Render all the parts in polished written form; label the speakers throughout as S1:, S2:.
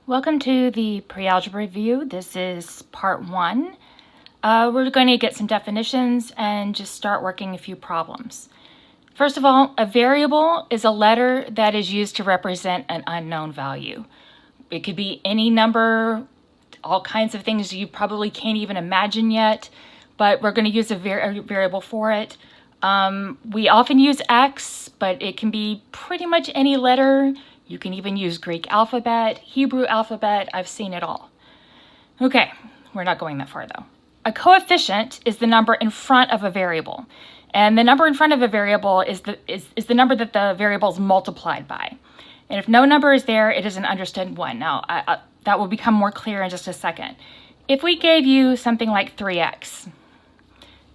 S1: Welcome to the pre-algebra review. This is part one. We're going to get some definitions and just start working a few problems. First of all, a variable is a letter that is used to represent an unknown value. It could be any number, all kinds of things you probably can't even imagine yet, but we're going to use a variable for it. We often use X, but it can be pretty much any letter. You can even use Greek alphabet, Hebrew alphabet. I've seen it all. Okay, we're not going that far though. A coefficient is the number in front of a variable. And the number in front of a variable is the number that the variable is multiplied by. And if no number is there, it is an understood one. Now, that will become more clear in just a second. If we gave you something like 3x,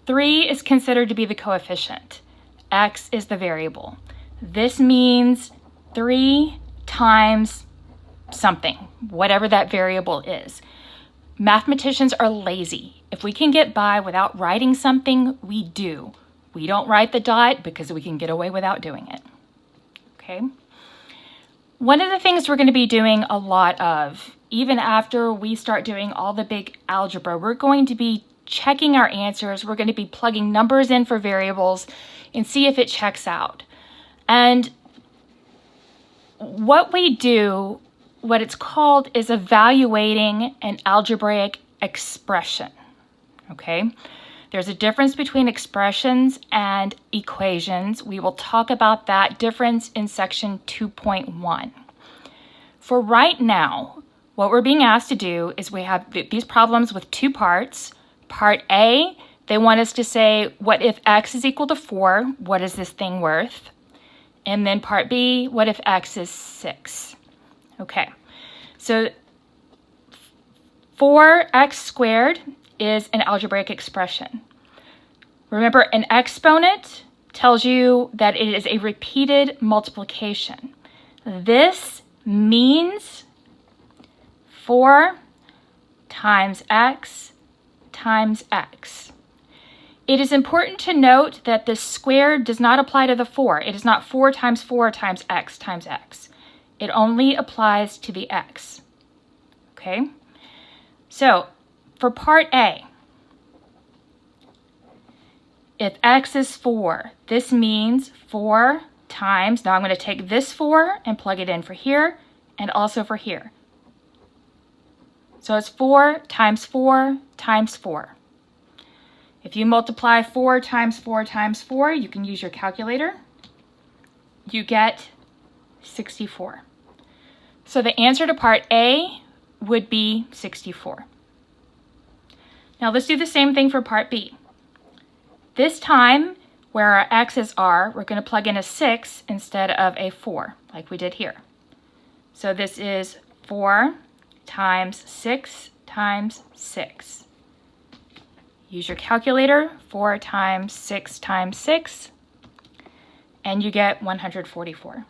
S1: 3 is considered to be the coefficient. X is the variable. This means 3 times something, whatever that variable is. Mathematicians are lazy. If we can get by without writing something, we do. We don't write the dot because we can get away without doing it. Okay? One of the things we're going to be doing a lot of, even after we start doing all the big algebra, we're going to be checking our answers. We're going to be plugging numbers in for variables and see if it checks out. And what we do, what it's called, is evaluating an algebraic expression. Okay? There's a difference between expressions and equations. We will talk about that difference in section 2.1. For right now, what we're being asked to do is we have these problems with two parts. Part A, they want us to say, what if x is equal to 4? What is this thing worth? And then part B, what if x is 6? Okay, so 4x squared is an algebraic expression. Remember, an exponent tells you that it is a repeated multiplication. This means 4 times x times x. It is important to note that the squared does not apply to the 4. It is not 4 times x times x. It only applies to the x. Okay? So, for part A, if x is 4, this means 4 times, now I'm going to take this 4 and plug it in for here and also for here. So it's 4 times 4 times 4. If you multiply 4 times 4 times 4, you can use your calculator. You get 64. So the answer to part A would be 64. Now let's do the same thing for part B. This time, where our x's are, we're going to plug in a 6 instead of a 4, like we did here. So this is 4 times 6 times 6. Use your calculator, 4 times 6 times 6, and you get 144.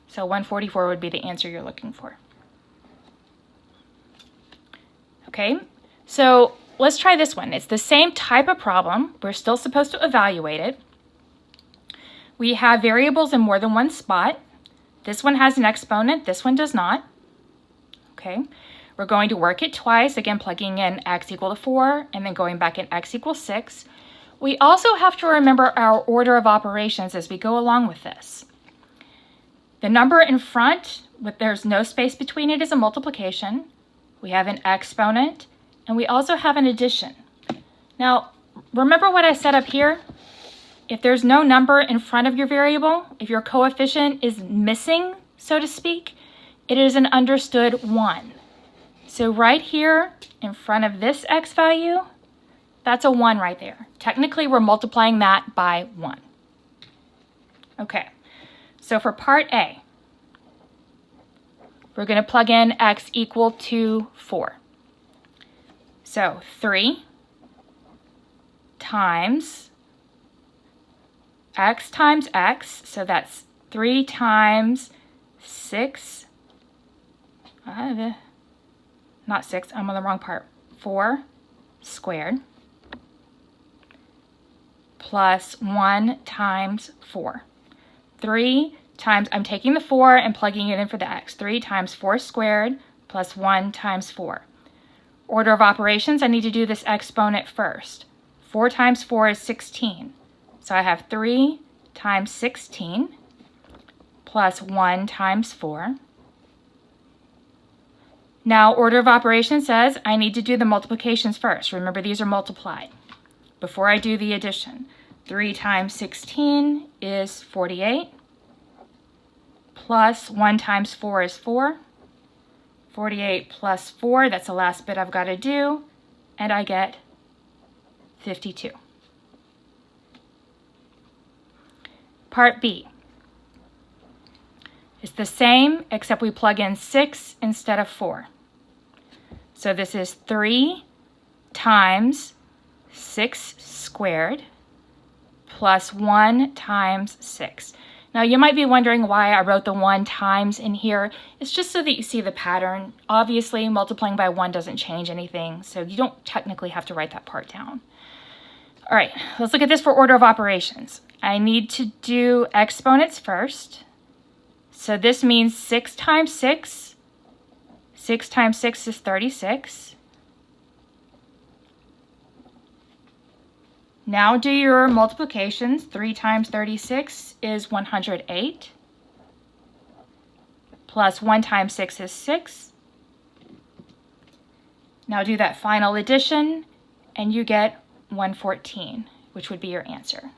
S1: So 144 would be the answer you're looking for. Okay, so let's try this one. It's the same type of problem. We're still supposed to evaluate it. We have variables in more than one spot. This one has an exponent, this one does not. Okay. We're going to work it twice, again plugging in x equal to 4 and then going back in x equals 6. We also have to remember our order of operations as we go along with this. The number in front, there's no space between it, is a multiplication. We have an exponent, and we also have an addition. Now, remember what I said up here? If there's no number in front of your variable, if your coefficient is missing, so to speak, it is an understood 1. So right here in front of this x value, that's a 1 right there. Technically, we're multiplying that by 1. Okay, so for part A, we're going to plug in x equal to 4. So 3 times x, so that's 3 times 6, not 6, I'm on the wrong part, 4 squared, plus 1 times 4. 3 times, I'm taking the 4 and plugging it in for the x. 3 times 4 squared plus 1 times 4. Order of operations, I need to do this exponent first. 4 times 4 is 16. So I have 3 times 16 plus 1 times 4. Now, order of operations says I need to do the multiplications first. Remember, these are multiplied before I do the addition. 3 times 16 is 48, plus 1 times 4 is 4. 48 plus 4, that's the last bit I've got to do, and I get 52. Part B. It's the same, except we plug in 6 instead of 4. So this is 3 times 6 squared plus 1 times 6. Now you might be wondering why I wrote the 1 times in here. It's just so that you see the pattern. Obviously, multiplying by 1 doesn't change anything, so you don't technically have to write that part down. All right, let's look at this for order of operations. I need to do exponents first. So this means 6 times 6. 6 times 6 is 36. Now do your multiplications. 3 times 36 is 108. Plus 1 times 6 is 6. Now do that final addition, and you get 114, which would be your answer.